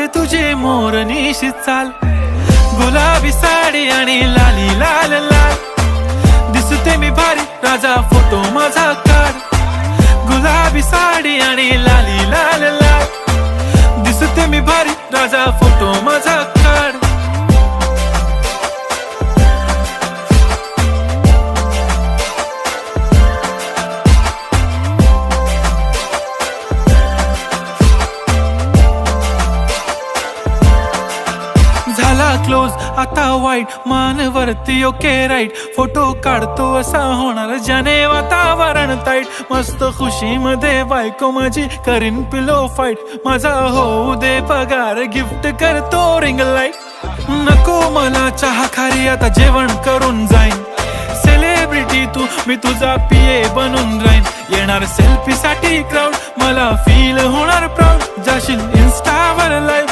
आवडते तुझे मोरनीशी चाल, गुलाबी साडी आणि लाली लाल लाल. दिसते मी भारी राजा फोटो माझा काढ, गुलाबी साडी आणि लाली लाल लाल. दिसते मी भारी राजा फोटो माझा काढ. झाला क्लोज आता वाईट, मानवरती ओके राईट. फोटो काढतो असा होणार ज्याने वातावरण ताईट. मस्त खुशी मध्ये बायको माझी करीन पिलो फाईट. माझा होऊ दे पगार, गिफ्ट करतो रिंग लाईट. नको मला चहा खारी, आता जेवण करून जाईन. सेलिब्रिटी तू, मी तुझा पिये बनून राहीन. येणार सेल्फी साठी क्राऊड, मला फील होणार प्राऊड. जाशील इन्स्टावर लाईव्ह,